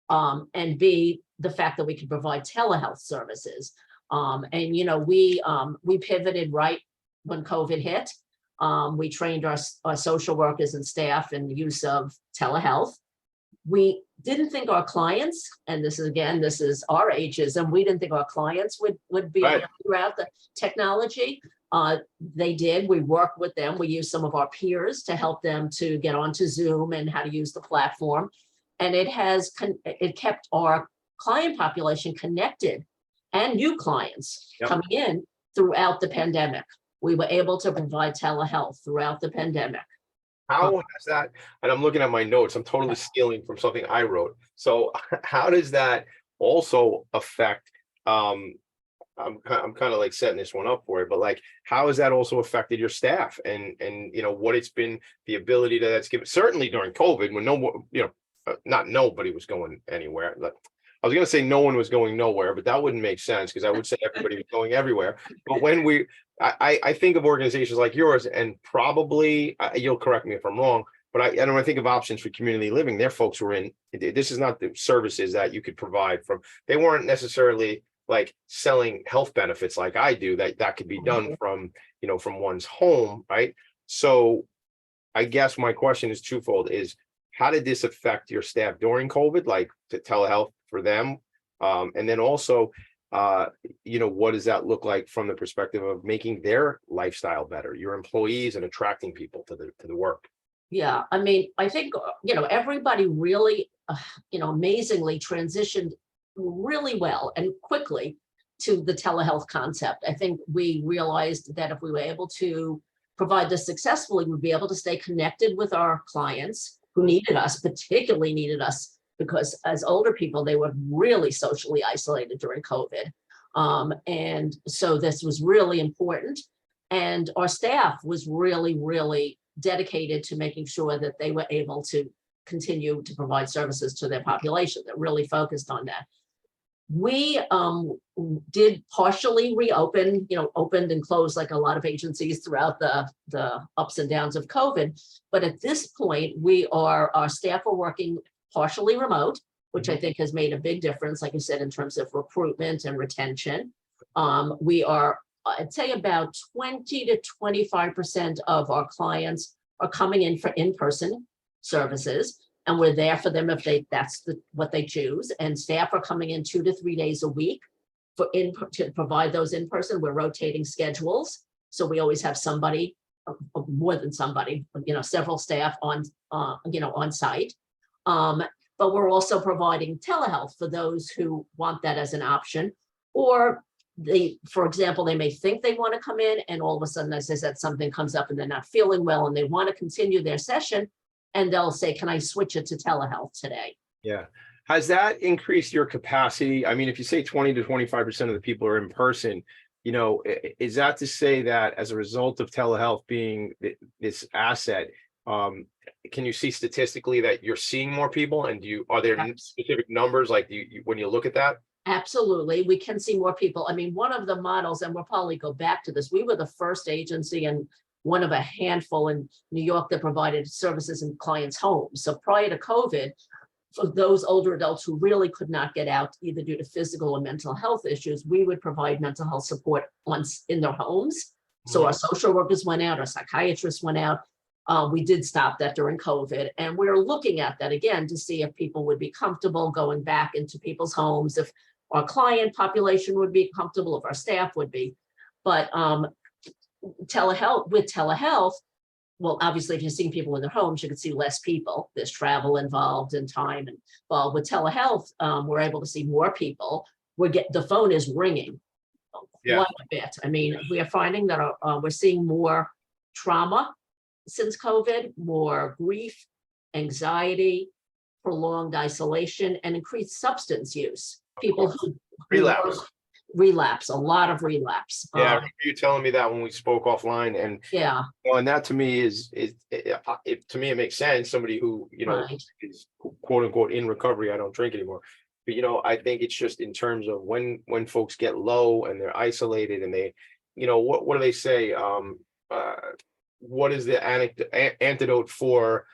And B, the fact that we can provide telehealth services. And we pivoted right when COVID hit. We trained our social workers and staff in the use of telehealth. We didn't think our clients, and this is our ageism, we didn't think our clients would be able to figure out the technology. They did. We worked with them. We used some of our peers to help them to get onto Zoom and how to use the platform. And it kept our client population connected, and new clients coming in throughout the pandemic. We were able to provide telehealth throughout the pandemic. How has that, and I'm looking at my notes, I'm totally stealing from something I wrote. So how does that also affect, I'm kind of like setting this one up for you, but like, how has that also affected your staff and what it's been, the ability that's given, certainly during COVID when not nobody was going anywhere. I was going to say no one was going nowhere, but that wouldn't make sense because I would say everybody was going everywhere. But when I think of organizations like yours, and probably you'll correct me if I'm wrong, but when I think of options for community living, their folks were in, this is not the services that you could provide from, they weren't necessarily like selling health benefits like I do, that could be done from one's home, right? So I guess my question is twofold, is how did this affect your staff during COVID, like to telehealth for them? And then also, what does that look like from the perspective of making their lifestyle better, your employees, and attracting people to the work? Yeah, I mean, I think, everybody really, amazingly transitioned really well and quickly to the telehealth concept. I think we realized that if we were able to provide this successfully, we'd be able to stay connected with our clients who particularly needed us, because as older people, they were really socially isolated during COVID. And so this was really important. And our staff was really, really dedicated to making sure that they were able to continue to provide services to their population. That really focused on that. We did partially reopen, opened and closed like a lot of agencies throughout the ups and downs of COVID. But at this point, our staff are working partially remote, which I think has made a big difference, like I said, in terms of recruitment and retention. We are, I'd say about 20 to 25% of our clients are coming in for in-person services, and we're there for them if that's what they choose. And staff are coming in 2 to 3 days a week to provide those in-person. We're rotating schedules, so we always have somebody, more than somebody, several staff on site. But we're also providing telehealth for those who want that as an option, or for example, they may think they want to come in, and all of a sudden, as I said, something comes up and they're not feeling well and they want to continue their session, and they'll say, can I switch it to telehealth today? Yeah. Has that increased your capacity? I mean, if you say 20 to 25% of the people are in person, is that to say that as a result of telehealth being this asset, can you see statistically that you're seeing more people? And are there specific numbers, like when you look at that? Absolutely. We can see more people. I mean, one of the models, and we'll probably go back to this, we were the first agency and one of a handful in New York that provided services in clients' homes. So prior to COVID, for those older adults who really could not get out, either due to physical or mental health issues, we would provide mental health support once in their homes. So our social workers went out, our psychiatrists went out. We did stop that during COVID. And we're looking at that again to see if people would be comfortable going back into people's homes, if our client population would be comfortable, if our staff would be. But telehealth, well, obviously, if you're seeing people in their homes, you can see less people. There's travel involved and time involved. With telehealth, we're able to see more people. The phone is ringing quite a bit. I mean, we are finding that we're seeing more trauma since COVID, more grief, anxiety, prolonged isolation, and increased substance use. People who relapse, a lot of relapse. Yeah, I remember you telling me that when we spoke offline, and and that to me to me it makes sense. Somebody who is quote unquote in recovery. I don't drink anymore, but I think it's just in terms of when folks get low and they're isolated and they, what do they say? What is the antidote for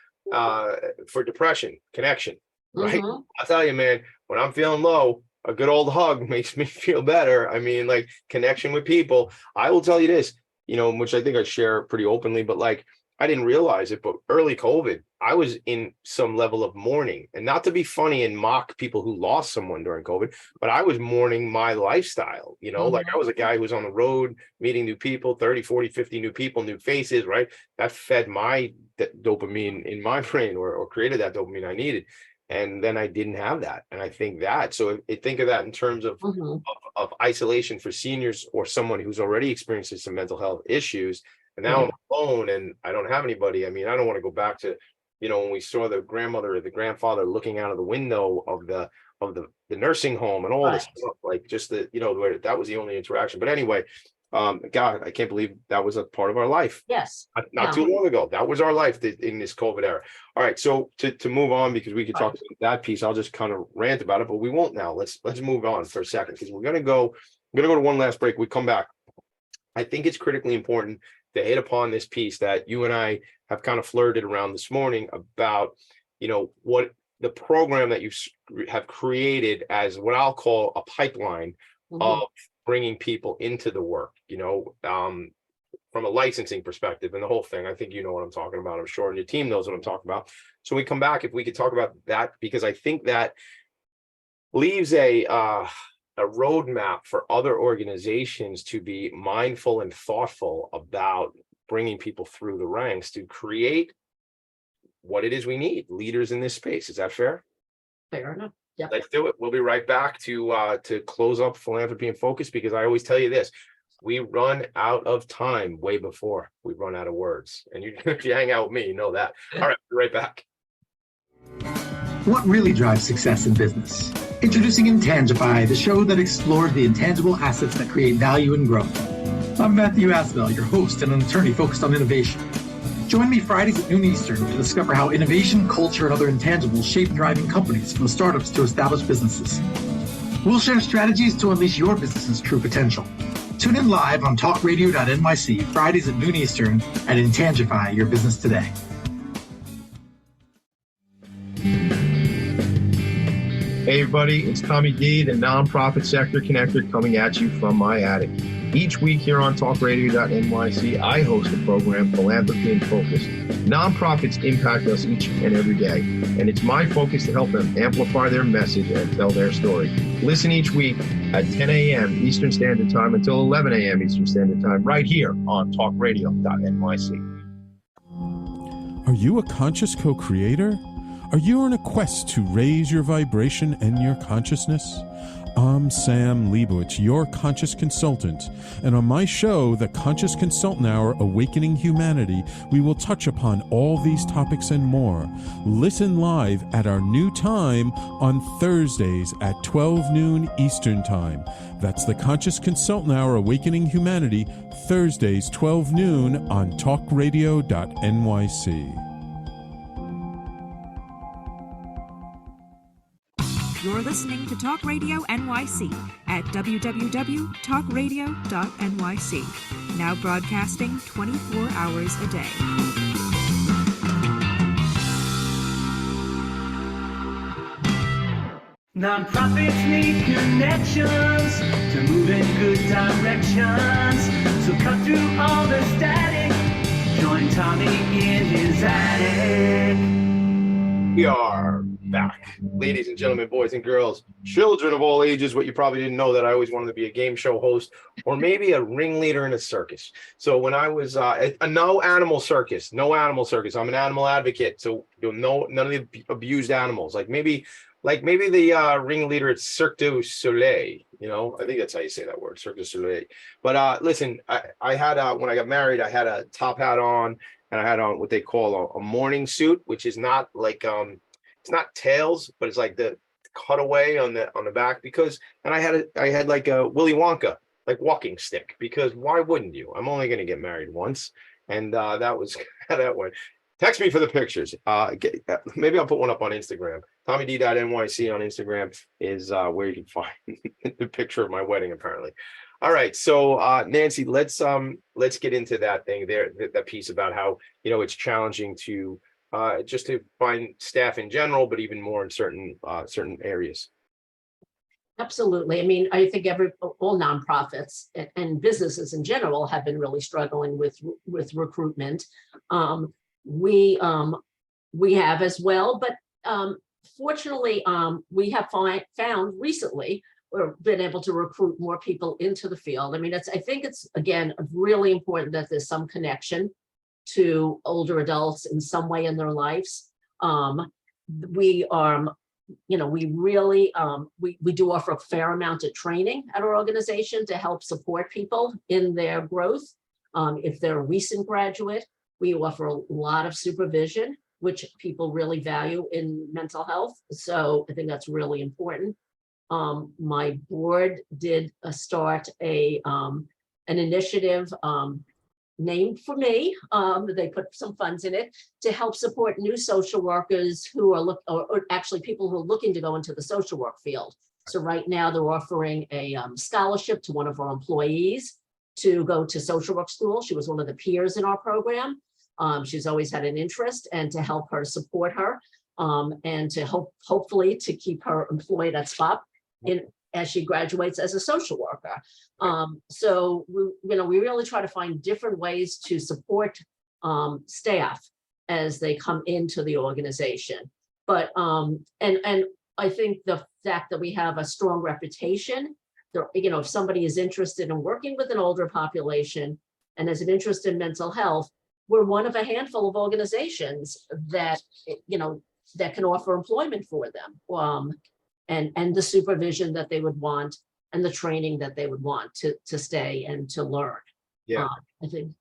depression? Connection, right? I'll tell you, man, when I'm feeling low, a good old hug makes me feel better. I mean, like connection with people. I will tell you this, which I think I share pretty openly, but like I didn't realize it, but early COVID, I was in some level of mourning, and not to be funny and mock people who lost someone during COVID, but I was mourning my lifestyle, like I was a guy who was on the road, meeting new people, 30, 40, 50 new people, new faces, right? That fed my dopamine in my brain or created that dopamine I needed. And then I didn't have that. And I think that, so think of that in terms of isolation for seniors or someone who's already experiencing some mental health issues. And now I'm alone and I don't have anybody. I mean, I don't want to go back to, when we saw the grandmother or the grandfather looking out of the window of the nursing home and all this stuff, like just where that was the only interaction. But anyway, God, I can't believe that was a part of our life. Yes. Not too long ago. That was our life in this COVID era. All right. So to move on, because we could talk about that piece, I'll just kind of rant about it, but we won't now. Let's move on for a second, because we're going to go to one last break. We come back. I think it's critically important to hit upon this piece that you and I have kind of flirted around this morning about, what the program that you have created as what I'll call a pipeline of bringing people into the work, from a licensing perspective and the whole thing. I think you know what I'm talking about, I'm sure, and your team knows what I'm talking about. So we come back, if we could talk about that, because I think that leaves a roadmap for other organizations to be mindful and thoughtful about bringing people through the ranks to create what it is we need, leaders in this space. Is that fair? Fair enough. Yep. Let's do it. We'll be right back to close up Philanthropy and Focus, because I always tell you this: we run out of time way before we run out of words. And if you hang out with me, you know that. All right, be right back. What really drives success in business? Introducing Intangify, the show that explores the intangible assets that create value and growth. I'm Matthew Asbell, your host and an attorney focused on innovation. Join me Fridays at noon Eastern to discover how innovation, culture, and other intangibles shape thriving companies, from startups to established businesses. We'll share strategies to unleash your business's true potential. Tune in live on talkradio.nyc, Fridays at noon Eastern, and Intangify your business today. Hey everybody, it's Tommy D, the nonprofit sector connector, coming at you from my attic. Each week here on talkradio.nyc, I host the program Philanthropy and Focus. Nonprofits impact us each and every day, and it's my focus to help them amplify their message and tell their story. Listen each week at 10 a.m. Eastern Standard Time until 11 a.m. Eastern Standard Time, right here on talkradio.nyc. Are you a conscious co-creator? Are you on a quest to raise your vibration and your consciousness? I'm Sam Leibowitz, your conscious consultant, and on my show, The Conscious Consultant Hour, Awakening Humanity, we will touch upon all these topics and more. Listen live at our new time on Thursdays at 12 noon Eastern Time. That's The Conscious Consultant Hour, Awakening Humanity, Thursdays 12 noon on talkradio.nyc. You're listening to Talk Radio NYC at www.talkradio.nyc. Now broadcasting 24 hours a day. Nonprofits need connections to move in good directions. So cut through all the static. Join Tommy in his attic. We are back, ladies and gentlemen, boys and girls, children of all ages. What you probably didn't know, that I always wanted to be a game show host or maybe a ringleader in a circus. So when I was no animal circus. I'm an animal advocate. So you'll know none of the abused animals. Like maybe the ringleader at Cirque du Soleil. You know, I think that's how you say that word, Cirque du Soleil. But listen, I had when I got married, I had a top hat on. And I had on what they call a morning suit, which is not like it's not tails, but it's like the cutaway on the back, because and I had like a Willy Wonka like walking stick, because why wouldn't you? I'm only going to get married once, and that was that one. Text me for the pictures. Maybe I'll put one up on Instagram. TommyD.NYC on Instagram is where you can find the picture of my wedding, apparently. All right, so Nancy, let's get into that thing there, that piece about how, you know, it's challenging to just to find staff in general, but even more in certain areas. Absolutely. I mean, I think all nonprofits and businesses in general have been really struggling with recruitment. We have as well, but fortunately, we have found recently we've been able to recruit more people into the field. I mean, I think it's, again, really important that there's some connection to older adults in some way in their lives. We really do offer a fair amount of training at our organization to help support people in their growth. If they're a recent graduate, we offer a lot of supervision, which people really value in mental health. So I think that's really important. My board did start an initiative named for me. They put some funds in it to help support new social workers who are or actually people who are looking to go into the social work field. So right now they're offering a scholarship to one of our employees to go to social work school. She was one of the peers in our program. She's always had an interest, and to help her, support her, and to hopefully to keep her employed at SPOP as she graduates as a social worker. So we really try to find different ways to support staff as they come into the organization. But and I think the fact that we have a strong reputation, if somebody is interested in working with an older population and has an interest in mental health, we're one of a handful of organizations that that can offer employment for them. And the supervision that they would want, and the training that they would want to stay and to learn. Yeah, I think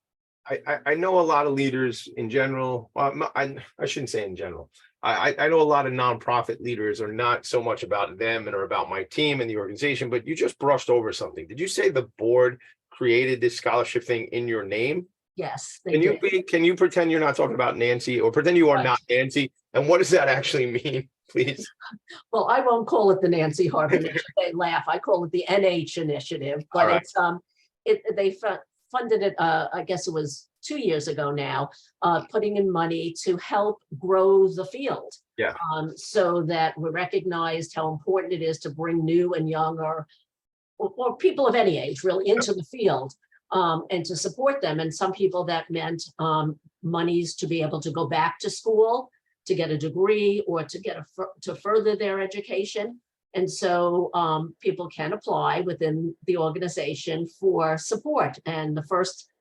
I know a lot of leaders in general. I shouldn't say in general. I know a lot of nonprofit leaders are not so much about them and are about my team and the organization. But you just brushed over something. Did you say the board created this scholarship thing in your name? Yes. Can you pretend you're not talking about Nancy, or pretend you are not Nancy? And what does that actually mean, please? Well, I won't call it the Nancy Harvey initiative. They laugh. I call it the NH initiative, but right. They funded it. I guess it was 2 years ago now, putting in money to help grow the field. Yeah. So that we recognized how important it is to bring new and younger, or people of any age, really, into the field. And to support them. And some people that meant monies to be able to go back to school, to get a degree, or to further their education. And so people can apply within the organization for support. And the first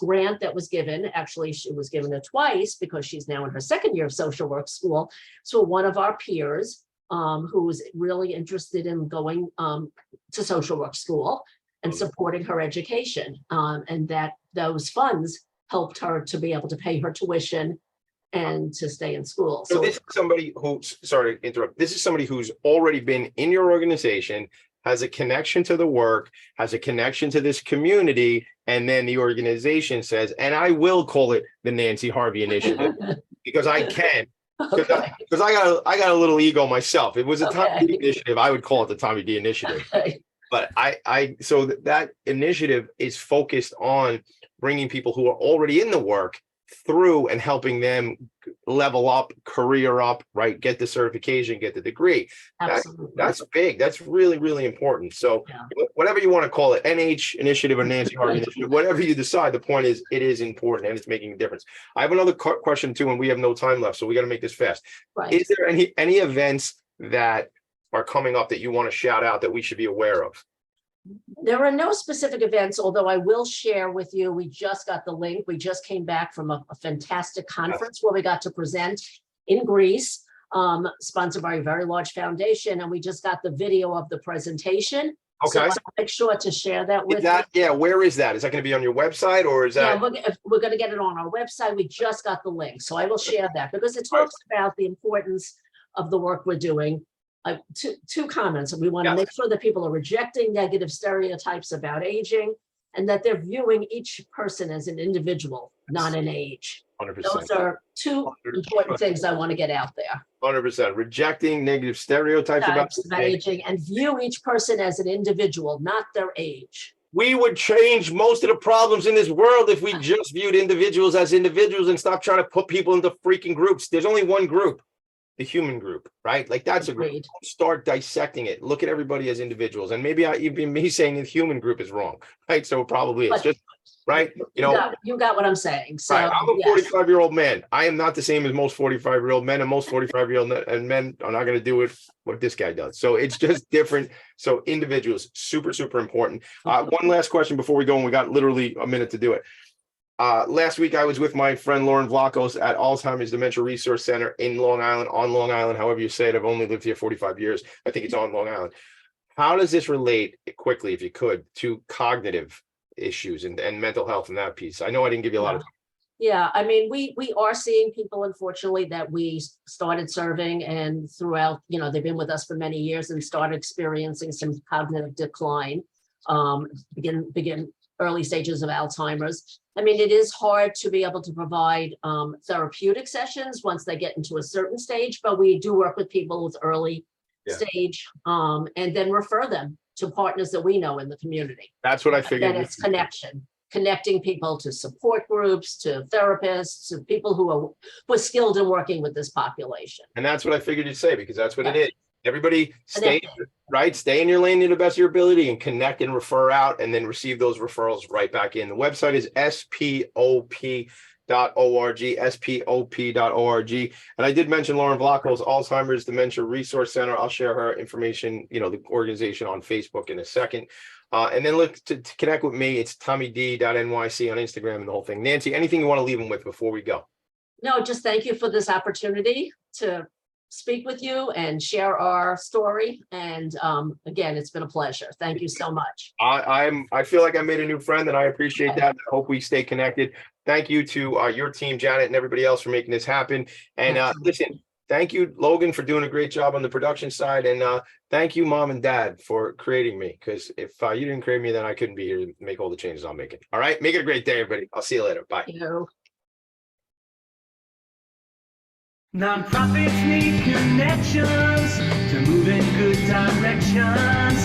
grant that was given, actually she was given it twice because she's now in her second year of social work school. So one of our peers who was really interested in going to social work school and supporting her education, and that those funds helped her to be able to pay her tuition and to stay in school. So this is somebody who, sorry to interrupt, this is somebody who's already been in your organization, has a connection to the work, has a connection to this community, and then the organization says, and I will call it the Nancy Harvey Initiative because I can. Okay. Because I got a little ego myself. It was a Tommy D Okay. initiative. I would call it the Tommy D initiative. Okay. But so that initiative is focused on bringing people who are already in the work through and helping them level up, career up, right? Get the certification, get the degree. Absolutely. That's big. That's really, really important. So Yeah. whatever you want to call it, NH initiative or Nancy Harvey initiative, whatever you decide, the point is it is important and it's making a difference. I have another question too, and we have no time left, so we got to make this fast. Right. Is there any events that are coming up that you want to shout out that we should be aware of? There are no specific events, although I will share with you, we just got the link. We just came back from a fantastic conference where we got to present in Greece, sponsored by a very large foundation, and we just got the video of the presentation. So Okay. I'll make sure to share that with Yeah, where is that? Is that going to be on your website or is Yeah, that? we're going to get it on our website. We just got the link, so I will share that because it talks about the importance of the work we're doing. Two comments. We want to make sure that people are rejecting negative stereotypes about aging and that they're viewing each person as an individual, not an age. 100%. Those are two important things I want to get out there. 100%. Rejecting negative stereotypes about aging and view each person as an individual, not their age. We would change most of the problems in this world if we just viewed individuals as individuals and stopped trying to put people into freaking groups. There's only one group, the human group, right? Like that's a group. Start dissecting it. Look at everybody as individuals. And maybe even me saying the human group is wrong, right? So it probably is just right. You got what I'm saying. So right. I'm a 45-year-old man. I am not the same as most 45-year-old men, and most 45-year-old men are not going to do it what this guy does. So it's just different. So individuals, super, super important. One last question before we go, and we got literally a minute to do it. Last week, I was with my friend Lauren Vlachos at Alzheimer's Dementia Resource Center in Long Island, however you say it. I've only lived here 45 years. I think it's on Long Island. How does this relate quickly, if you could, to cognitive issues and mental health and that piece? I know I didn't give you a lot of time. Yeah, I mean, we are seeing people, unfortunately, that we started serving and throughout, they've been with us for many years and started experiencing some cognitive decline, begin early stages of Alzheimer's. I mean, it is hard to be able to provide therapeutic sessions once they get into a certain stage, but we do work with people with early stage and then refer them to partners that we know in the community. That's what I figured. And it's connecting people to support groups, to therapists, to people who are skilled in working with this population. And that's what I figured you'd say, because that's what it is. Everybody stay in your lane to the best of your ability and connect and refer out and then receive those referrals right back in. The website is SPOP.org, SPOP.org. And I did mention Lauren Vlachos, Alzheimer's Dementia Resource Center. I'll share her information, the organization on Facebook in a second. And then look to connect with me. It's TommyD.NYC on Instagram and the whole thing. Nancy, anything you want to leave them with before we go? No, just thank you for this opportunity to speak with you and share our story. And again, it's been a pleasure. Thank you so much. I feel like I made a new friend and I appreciate that. I hope we stay connected. Thank you to your team, Janet, and everybody else for making this happen. And listen, thank you, Logan, for doing a great job on the production side. And thank you, Mom and Dad, for creating me. Because if you didn't create me, then I couldn't be here to make all the changes I'm making. All right. Make it a great day, everybody. I'll see you later. Bye. Thank you. Nonprofits need connections to move in good directions.